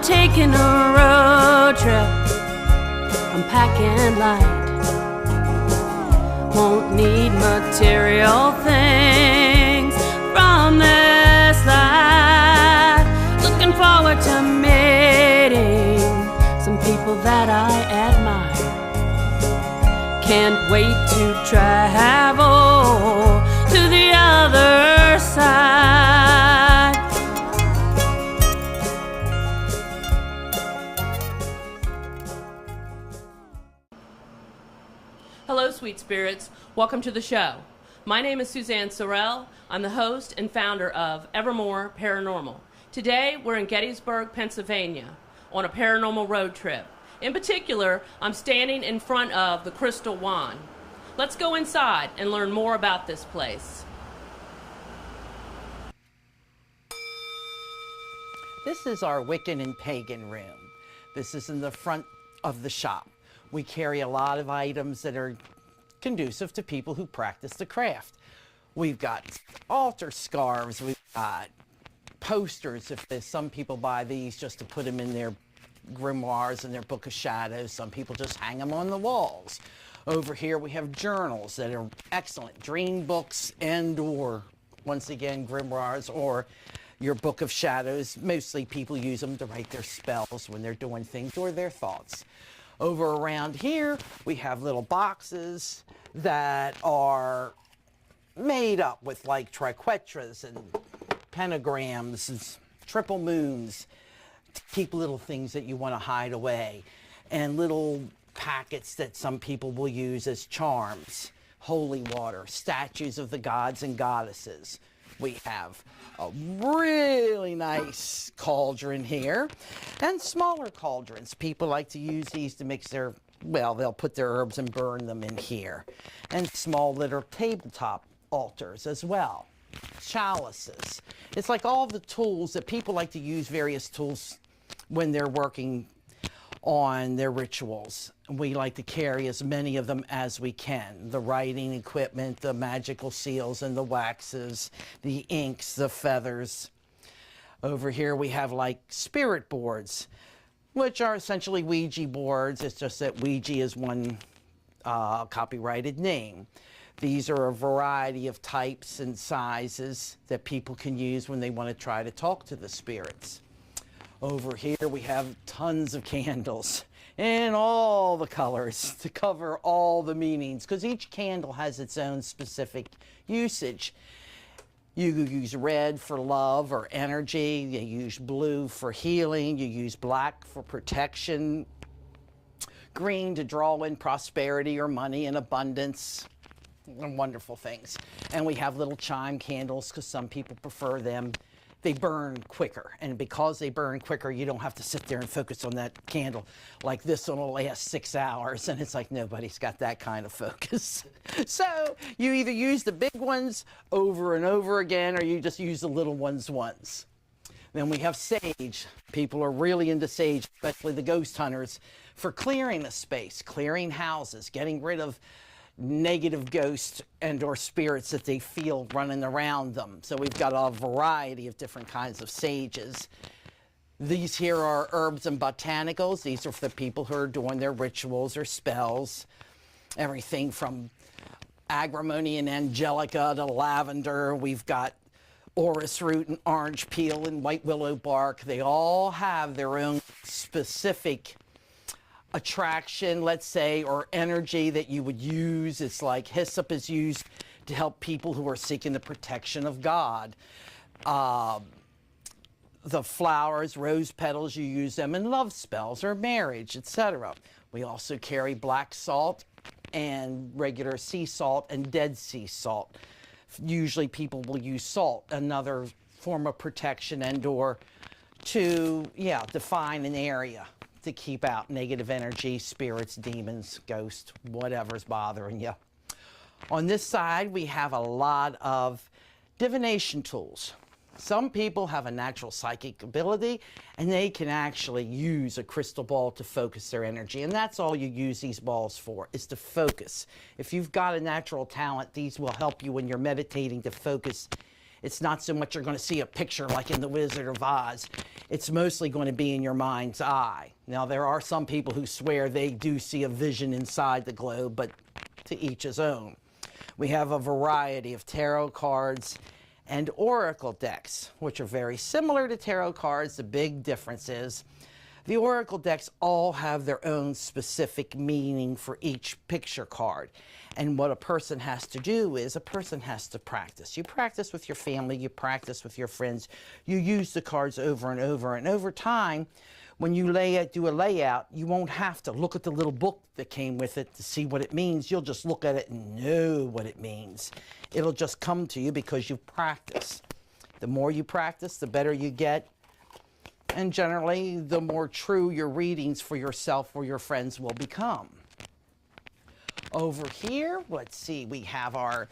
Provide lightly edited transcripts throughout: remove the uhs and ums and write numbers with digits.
taking a road trip. I'm packing light. Won't need material things from this life. Looking forward to meeting some people that I admire. Can't wait to travel to the other side. Hello, sweet spirits. Welcome to the show. My name is Suzanne Sorrell. I'm the host and founder of Evermore Paranormal. Today, we're in Gettysburg, Pennsylvania, on a paranormal road trip. In particular, I'm standing in front of the Crystal Wand. Let's go inside and learn more about this place. This is our Wiccan and Pagan room. This is in the front of the shop. We carry a lot of items that are conducive to people who practice the craft. We've got altar scarves, we've got posters. If there's some people buy these just to put them in their grimoires and their book of shadows. Some people just hang them on the walls. Over here we have journals that are excellent, dream books and or, once again, grimoires or your book of shadows. Mostly people use them to write their spells when they're doing things or their thoughts. Over around here, we have little boxes that are made up with like triquetras and pentagrams and triple moons to keep little things that you want to hide away, and little packets that some people will use as charms, holy water, statues of the gods and goddesses. We have a really nice cauldron here and smaller cauldrons. People like to use these to mix their, well, they'll put their herbs and burn them in here. And small little tabletop altars as well. Chalices. It's like all the tools that people like to use, various tools when they're working on their rituals. We like to carry as many of them as we can. The writing equipment, the magical seals and the waxes, the inks, the feathers. Over here we have like spirit boards, which are essentially Ouija boards. It's just that Ouija is one copyrighted name. These are a variety of types and sizes that people can use when they want to try to talk to the spirits. Over here we have tons of candles in all the colors to cover all the meanings, because each candle has its own specific usage. You use red for love or energy, you use blue for healing, you use black for protection, green to draw in prosperity or money and abundance, and wonderful things. And we have little chime candles because some people prefer them. They burn quicker, and because they burn quicker, you don't have to sit there and focus on that candle. Like this one will last 6 hours, and it's like nobody's got that kind of focus. So you either use the big ones over and over again, or you just use the little ones once. Then we have sage. People are really into sage, especially the ghost hunters, for clearing the space, clearing houses, getting rid of negative ghosts and or spirits that they feel running around them. So we've got a variety of different kinds of sages. These here are herbs and botanicals. These are for the people who are doing their rituals or spells. Everything from agrimony and angelica to lavender. We've got orris root and orange peel and white willow bark. They all have their own specific attraction, let's say, or energy that you would use. It's like hyssop is used to help people who are seeking the protection of God. The flowers, rose petals, you use them in love spells or marriage, etc. We also carry black salt and regular sea salt and Dead Sea salt. Usually people will use salt, another form of protection and or to, define an area, to keep out negative energy, spirits, demons, ghosts, whatever's bothering you. On this side, we have a lot of divination tools. Some people have a natural psychic ability, and they can actually use a crystal ball to focus their energy. And that's all you use these balls for, is to focus. If you've got a natural talent, these will help you when you're meditating to focus It's not so much you're going to see a picture like in The Wizard of Oz. It's mostly going to be in your mind's eye. Now, there are some people who swear they do see a vision inside the globe, but to each his own. We have a variety of tarot cards and oracle decks, which are very similar to tarot cards. The big difference is the oracle decks all have their own specific meaning for each picture card. And what a person has to do is a person has to practice. You practice with your family, you practice with your friends, you use the cards over and over, and over time, when you do a layout, you won't have to look at the little book that came with it to see what it means. You'll just look at it and know what it means. It'll just come to you because you practice. The more you practice, the better you get. And generally, the more true your readings for yourself or your friends will become. Over here, let's see, we have our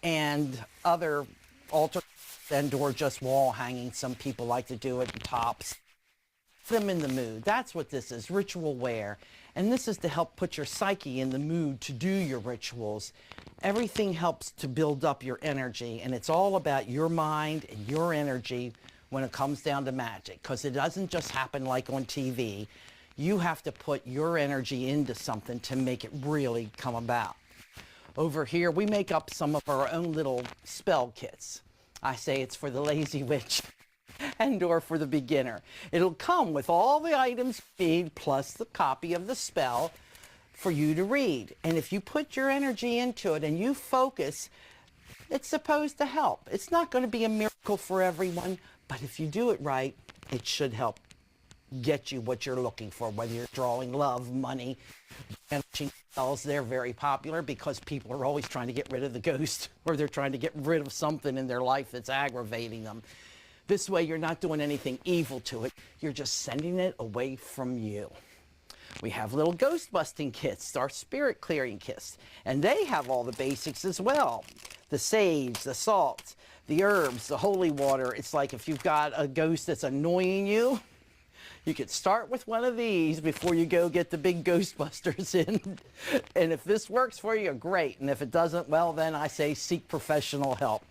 and other altar and or just wall hanging. Some people like to do it in tops. Put them in the mood. That's what this is, ritual wear. And this is to help put your psyche in the mood to do your rituals. Everything helps to build up your energy, and it's all about your mind and your energy when it comes down to magic, because it doesn't just happen like on TV. You have to put your energy into something to make it really come about. Over here, we make up some of our own little spell kits. I say it's for the lazy witch and or for the beginner. It'll come with all the items you need plus the copy of the spell for you to read. And if you put your energy into it and you focus, it's supposed to help. It's not going to be a miracle for everyone, but if you do it right, it should help get you what you're looking for, whether you're drawing love, money, energy spells. They're very popular because people are always trying to get rid of the ghost, or they're trying to get rid of something in their life that's aggravating them. This way, you're not doing anything evil to it. You're just sending it away from you. We have little ghost busting kits, our spirit clearing kits, and they have all the basics as well. The sage, the salt, the herbs, the holy water. It's like if you've got a ghost that's annoying you, you could start with one of these before you go get the big Ghostbusters in. And if this works for you, great. And if it doesn't, well, then I say seek professional help.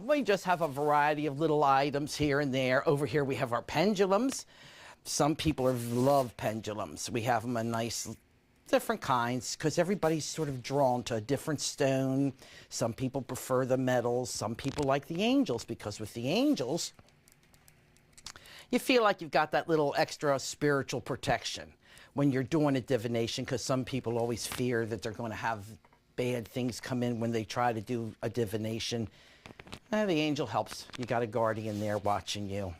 We just have a variety of little items here and there. Over here we have our pendulums. Some people love pendulums. We have them in nice different kinds because everybody's sort of drawn to a different stone. Some people prefer the metals. Some people like the angels, because with the angels, you feel like you've got that little extra spiritual protection when you're doing a divination, because some people always fear that they're going to have bad things come in when they try to do a divination. The angel helps. You got a guardian there watching you.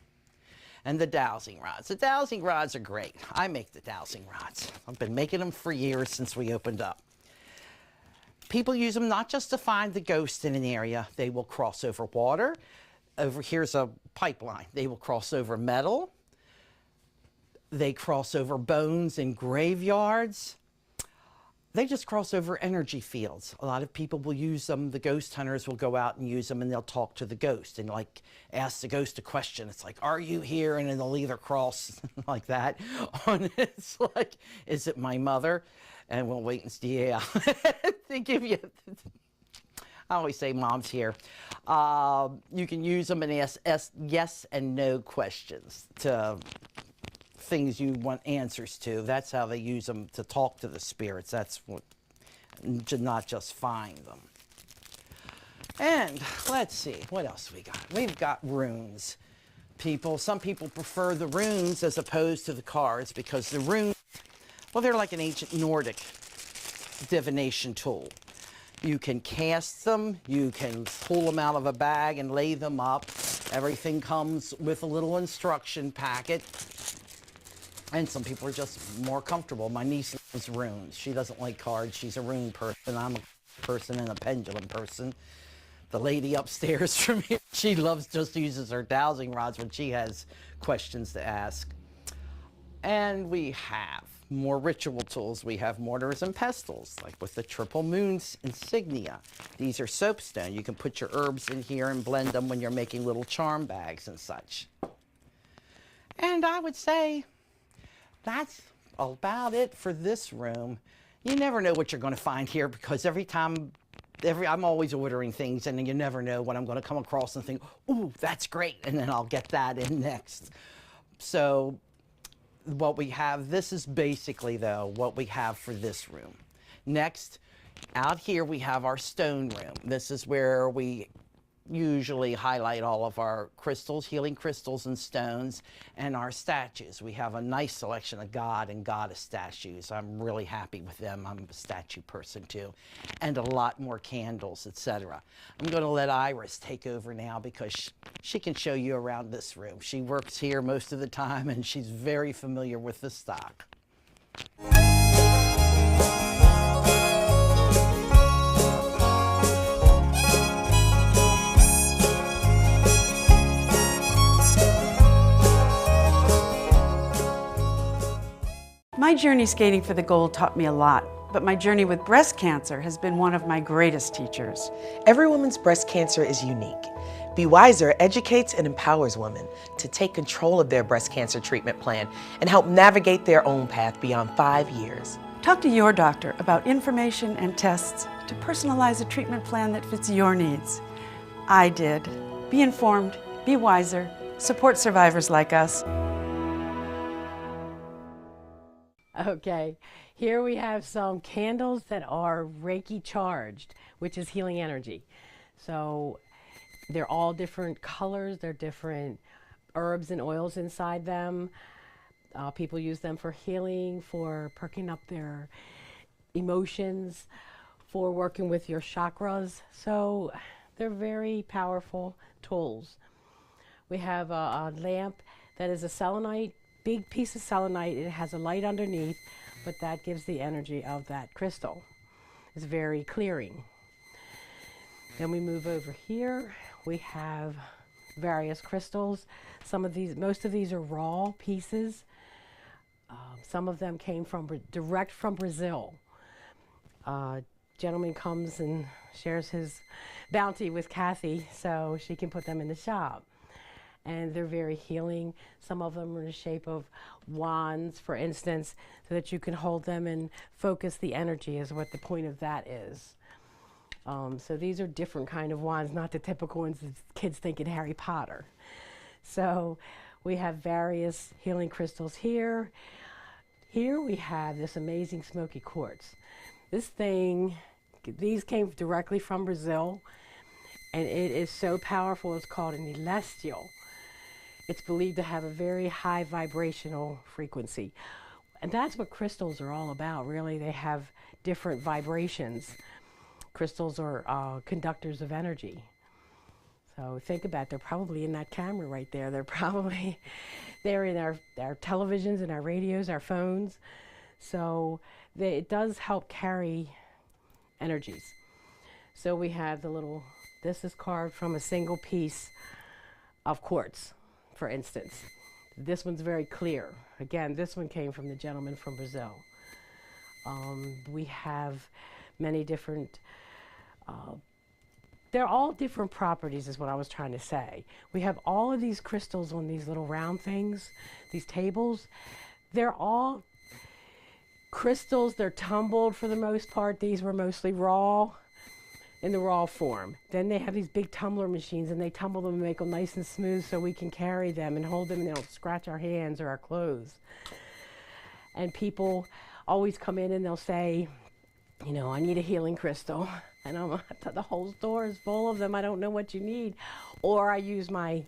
And the dowsing rods. The dowsing rods are great. I make the dowsing rods. I've been making them for years since we opened up. People use them not just to find the ghost in an area. They will cross over water. Over here's a pipeline. They will cross over metal. They cross over bones in graveyards. They just cross over energy fields. A lot of people will use them. The ghost hunters will go out and use them, and they'll talk to the ghost and like ask the ghost a question. It's like, are you here? And then they'll either cross like that, or it's like, is it my mother? And we'll wait and see. Yeah, they give you. I always say mom's here. You can use them and ask yes and no questions to things you want answers to. That's how they use them, to talk to the spirits. That's what, to not just find them. And let's see, what else we got? We've got runes. Some people prefer the runes as opposed to the cards, because the runes, well, they're like an ancient Nordic divination tool. You can cast them, you can pull them out of a bag and lay them up. Everything comes with a little instruction packet. And some people are just more comfortable. My niece loves runes. She doesn't like cards. She's a rune person. I'm a person and a pendulum person. The lady upstairs from here, she uses her dowsing rods when she has questions to ask. And we have more ritual tools. We have mortars and pestles, like with the triple moons insignia. These are soapstone. You can put your herbs in here and blend them when you're making little charm bags and such. And I would say that's about it for this room. You never know what you're going to find here, because every time I'm always ordering things, and you never know what I'm going to come across and think, ooh, that's great, and then I'll get that in next. So what we have, this is basically, though, what we have for this room. Next, out here we have our stone room. This is where we usually highlight all of our crystals, healing crystals and stones, and our statues. We have a nice selection of God and Goddess statues. I'm really happy with them. I'm a statue person too. And a lot more candles, etc. I'm going to let Iris take over now because she can show you around this room. She works here most of the time and she's very familiar with the stock. My journey skating for the gold taught me a lot, but my journey with breast cancer has been one of my greatest teachers. Every woman's breast cancer is unique. Be Wiser educates and empowers women to take control of their breast cancer treatment plan and help navigate their own path beyond 5 years. Talk to your doctor about information and tests to personalize a treatment plan that fits your needs. I did. Be informed, be wiser, support survivors like us. Okay, here we have some candles that are Reiki charged, which is healing energy. So they're all different colors, they're different herbs and oils inside them. People use them for healing, for perking up their emotions, for working with your chakras. So they're very powerful tools. We have a lamp that is a selenite, big piece of selenite. It has a light underneath, but that gives the energy of that crystal. It's very clearing. Then we move over here. We have various crystals. Most of these are raw pieces. Some of them came direct from Brazil. Gentleman comes and shares his bounty with Kathy so she can put them in the shop. And they're very healing. Some of them are in the shape of wands, for instance, so that you can hold them and focus the energy is what the point of that is. So these are different kind of wands, not the typical ones that kids think in Harry Potter. So we have various healing crystals here. Here we have this amazing Smoky Quartz. These came directly from Brazil, and it is so powerful. It's called an celestial. It's believed to have a very high vibrational frequency. And that's what crystals are all about, really. They have different vibrations. Crystals are conductors of energy. So think about it. They're probably in that camera right there. They're in our televisions and our radios, our phones. So it does help carry energies. So we have this is carved from a single piece of quartz, for instance. This one's very clear. Again, this one came from the gentleman from Brazil. We have many different, they're all different properties is what I was trying to say. We have all of these crystals on these little round things, these tables. They're all crystals, they're tumbled for the most part. These were mostly raw, in the raw form. Then they have these big tumbler machines and they tumble them and make them nice and smooth so we can carry them and hold them and they don't scratch our hands or our clothes. And people always come in and they'll say, you know, I need a healing crystal. And the whole store is full of them. I don't know what you need. Or I use my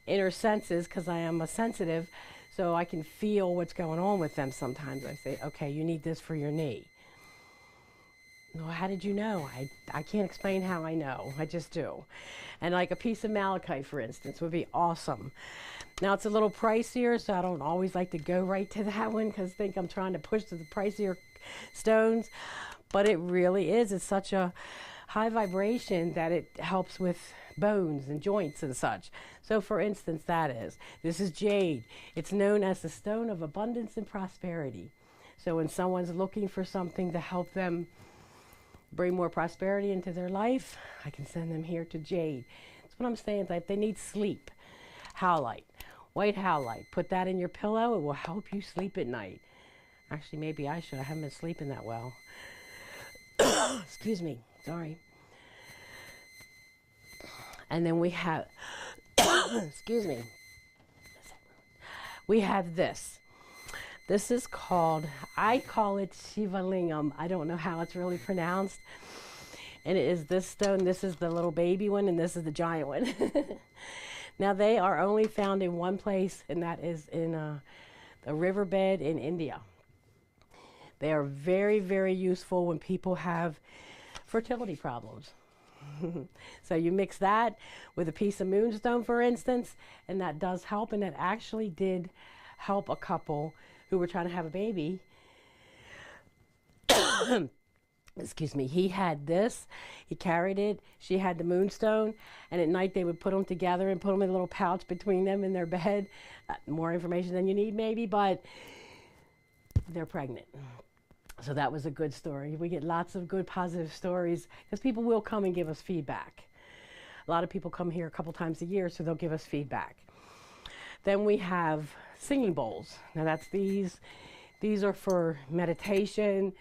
inner senses because I am a sensitive, so I can feel what's going on with them sometimes. I say, okay, you need this for your knee. Well, how did you know? I can't explain how I know. I just do. And like a piece of malachite, for instance, would be awesome. Now, it's a little pricier, so I don't always like to go right to that one because I think I'm trying to push to the pricier stones. But it really is. It's such a high vibration that it helps with bones and joints and such. So, for instance, this is Jade. It's known as the stone of abundance and prosperity. So when someone's looking for something to help them bring more prosperity into their life, I can send them here to Jade. That's what I'm saying. Like, they need sleep. Howlite, white howlite. Put that in your pillow. It will help you sleep at night. Actually, maybe I should. I haven't been sleeping that well. Excuse me. Sorry. And then we have, excuse me, we have this. This is called, I call it Shivalingam. I don't know how it's really pronounced. And it is this stone. This is the little baby one, and this is the giant one. Now, they are only found in one place, and that is in a riverbed in India. They are very, very useful when people have fertility problems. So you mix that with a piece of moonstone, for instance, and that does help, and it actually did help a couple who were trying to have a baby. Excuse me, he had this, he carried it, she had the moonstone, and at night they would put them together and put them in a little pouch between them in their bed. More information than you need maybe, but they're pregnant. So that was a good story. We get lots of good positive stories because people will come and give us feedback. A lot of people come here a couple times a year, so they'll give us feedback. Then we have singing bowls. Now that's these. These are for meditation.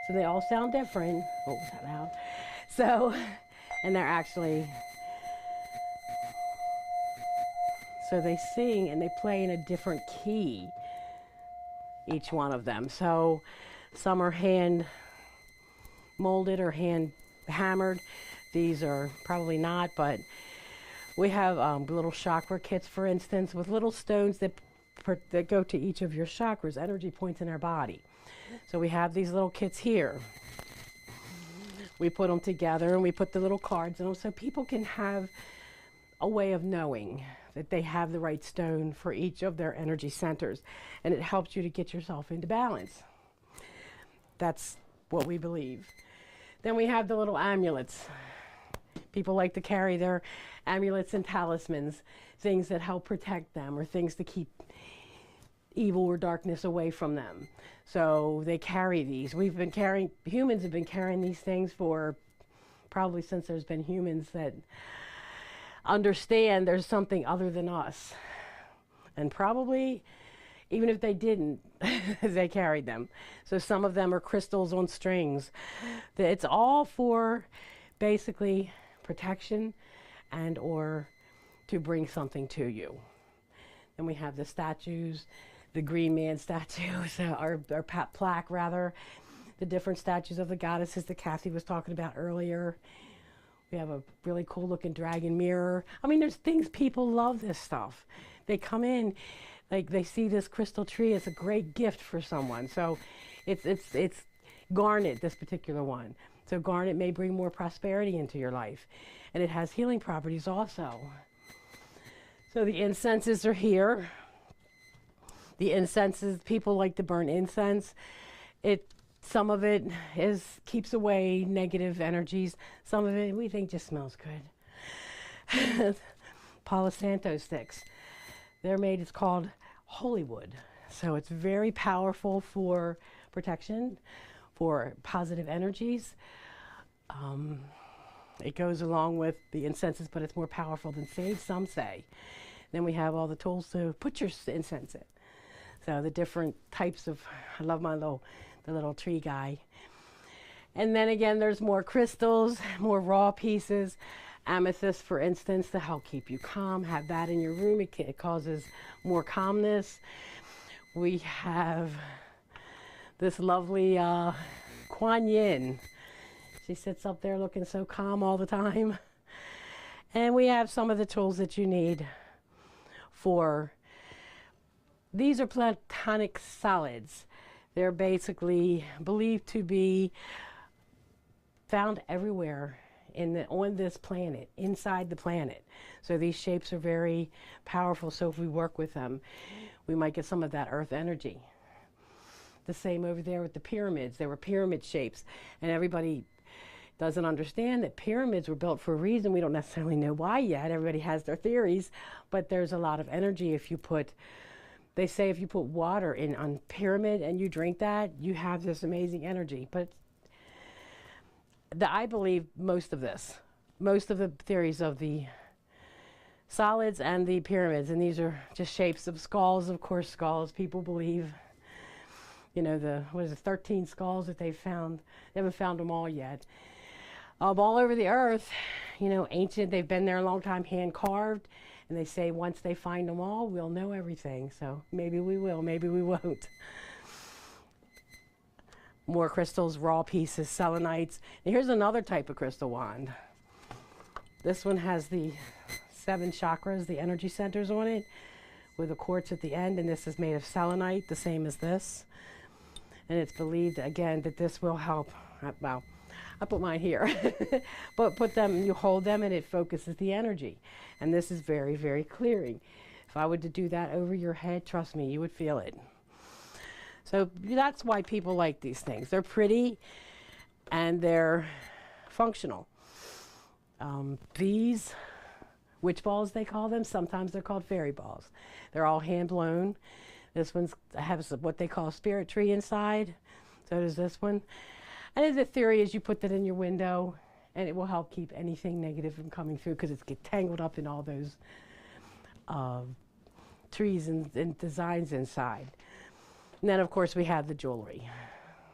So they all sound different. Oh, was that loud? So, and they're actually, so they sing and they play in a different key, each one of them. So some are hand molded or hand hammered. These are probably not, but we have little chakra kits, for instance, with little stones that go to each of your chakras, energy points in our body. So we have these little kits here. We put them together and we put the little cards in them so people can have a way of knowing that they have the right stone for each of their energy centers. And it helps you to get yourself into balance. That's what we believe. Then we have the little amulets. People like to carry their amulets and talismans, things that help protect them or things to keep evil or darkness away from them. So they carry these. Humans have been carrying these things for probably since there's been humans that understand there's something other than us. And probably, even if they didn't, they carried them. So some of them are crystals on strings. It's all for basically protection and or to bring something to you. Then we have the statues, the Green Man statues, or plaque rather, the different statues of the goddesses that Kathy was talking about earlier. We have a really cool looking dragon mirror. I mean, there's things, people love this stuff. They come in, like they see this crystal tree, it's a great gift for someone. So it's garnet, this particular one. So garnet may bring more prosperity into your life. And it has healing properties also. So the incenses are here. The incenses, people like to burn incense. Some of it keeps away negative energies. Some of it we think just smells good. Palo Santo sticks. They're made, it's called holy wood. So it's very powerful for protection, for positive energies. It goes along with the incenses, but it's more powerful than sage, some say. Then we have all the tools to put your incense in. So the different types of, I love the little tree guy. And then again, there's more crystals, more raw pieces. Amethyst, for instance, to help keep you calm. Have that in your room. It causes more calmness. We have this lovely Kuan Yin. She sits up there looking so calm all the time. And we have some of the tools that you need for, these are platonic solids. They're basically believed to be found everywhere on this planet, inside the planet. So these shapes are very powerful, so if we work with them, we might get some of that earth energy. The same over there with the pyramids. There were pyramid shapes, and everybody doesn't understand that pyramids were built for a reason. We don't necessarily know why yet. Everybody has their theories, but there's a lot of energy if you put, they say if you put water in on pyramid and you drink that, you have this amazing energy. But I believe most of the theories of the solids and the pyramids, and these are just shapes of skulls, of course, skulls. People believe, you know, 13 skulls that they've found. They haven't found them all yet. All over the earth, you know, ancient. They've been there a long time, hand carved. And they say once they find them all, we'll know everything. So maybe we will, maybe we won't. More crystals, raw pieces, selenites. And here's another type of crystal wand. This one has the 7 chakras, the energy centers on it, with a quartz at the end, and this is made of selenite, the same as this. And it's believed, again, that this will help. Well, I put mine here, but put them, you hold them, and it focuses the energy. And this is very, very clearing. If I were to do that over your head, trust me, you would feel it. So that's why people like these things. They're pretty, and they're functional. These witch balls, they call them. Sometimes they're called fairy balls. They're all hand blown. This one has what they call a spirit tree inside. So does this one. And the theory is you put that in your window and it will help keep anything negative from coming through, because it's get tangled up in all those trees and designs inside. And then of course we have the jewelry.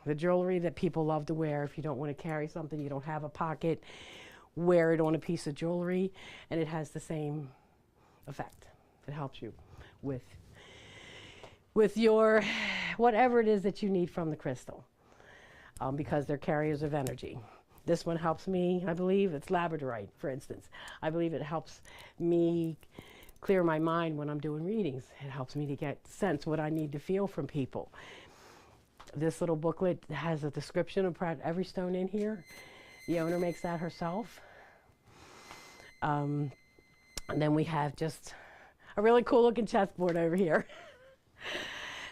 The jewelry that people love to wear. If you don't want to carry something, you don't have a pocket, wear it on a piece of jewelry, and it has the same effect. It helps you with your whatever it is that you need from the crystal, because they're carriers of energy. This one helps me, I believe, it's labradorite, for instance. I believe it helps me clear my mind when I'm doing readings. It helps me to get sense what I need to feel from people. This little booklet has a description of every stone in here. The owner makes that herself. And then we have just a really cool looking chessboard over here.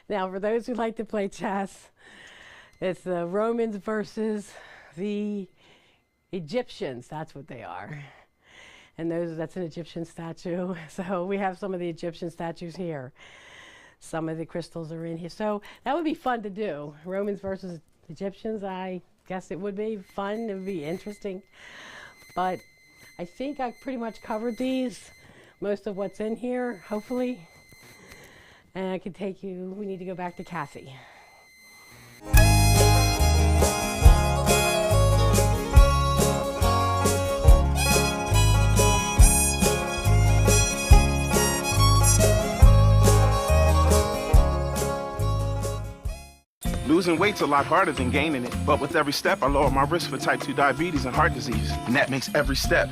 Now, for those who like to play chess, it's the Romans versus the Egyptians. That's what they are. And that's an Egyptian statue. So we have some of the Egyptian statues here. Some of the crystals are in here. So that would be fun to do. Romans versus Egyptians, I guess it would be fun. It would be interesting. But I think I pretty much covered these, most of what's in here, hopefully. And I can take you, we need to go back to Cassie. Losing weight's a lot harder than gaining it, but with every step, I lower my risk for type 2 diabetes and heart disease, and that makes every step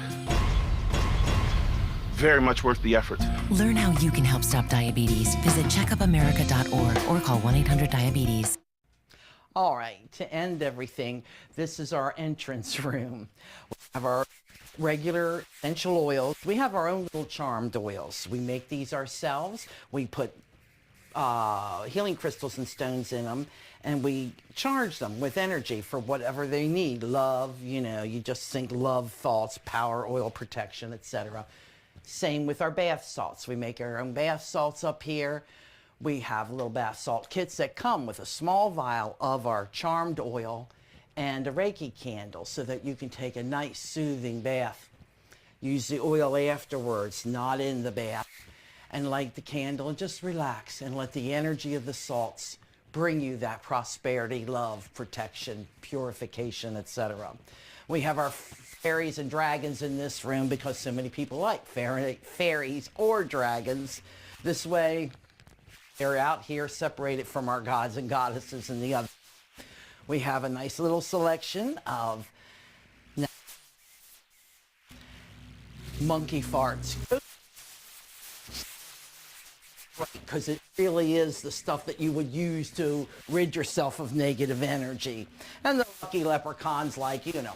very much worth the effort. Learn how you can help stop diabetes. Visit checkupamerica.org or call 1-800-DIABETES. All right, to end everything, this is our entrance room. We have our regular essential oils. We have our own little charmed oils. We make these ourselves. We put healing crystals and stones in them, and we charge them with energy for whatever they need. Love, you know, you just think love thoughts, power, oil protection, etc. Same with our bath salts. We make our own bath salts up here. We have little bath salt kits that come with a small vial of our charmed oil and a Reiki candle, so that you can take a nice soothing bath. Use the oil afterwards, not in the bath, and light the candle and just relax and let the energy of the salts bring you that prosperity, love, protection, purification, etc. We have our fairies and dragons in this room because so many people like fairies or dragons. This way, they're out here separated from our gods and goddesses in the other. We have a nice little selection of monkey farts. Because it really is the stuff that you would use to rid yourself of negative energy. And the lucky leprechauns like, you know,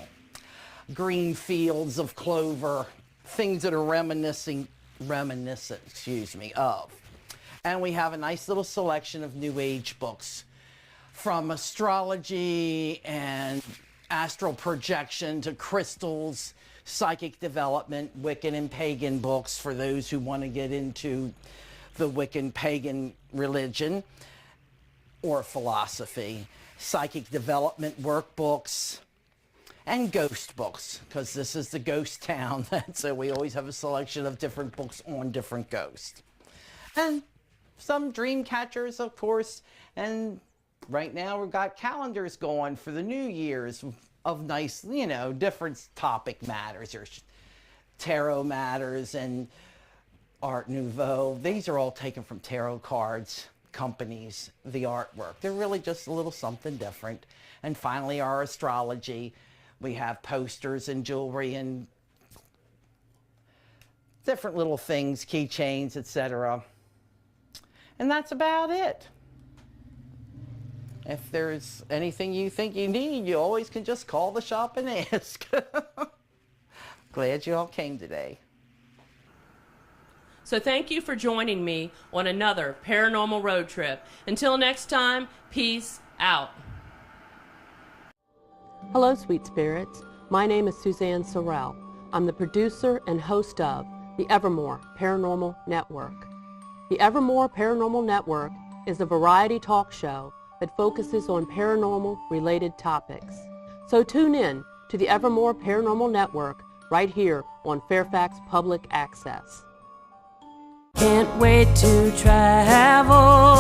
green fields of clover, things that are reminiscent, of. And we have a nice little selection of New Age books, from astrology and astral projection to crystals, psychic development, Wiccan and pagan books for those who want to get into the Wiccan pagan religion or philosophy, psychic development workbooks, and ghost books, because this is the ghost town, so we always have a selection of different books on different ghosts. And some dream catchers, of course, and right now we've got calendars going for the New Year's of nice, you know, different topic matters. There's Tarot Matters and Art Nouveau. These are all taken from tarot cards companies, the artwork. They're really just a little something different. And finally, our astrology. We have posters and jewelry and different little things, keychains, etc. And that's about it. If there's anything you think you need, you always can just call the shop and ask. Glad you all came today. So thank you for joining me on another paranormal road trip. Until next time, peace out. Hello, sweet spirits. My name is Suzanne Sorrell. I'm the producer and host of the Evermore Paranormal Network. The Evermore Paranormal Network is a variety talk show that focuses on paranormal-related topics. So tune in to the Evermore Paranormal Network right here on Fairfax Public Access. Can't wait to travel.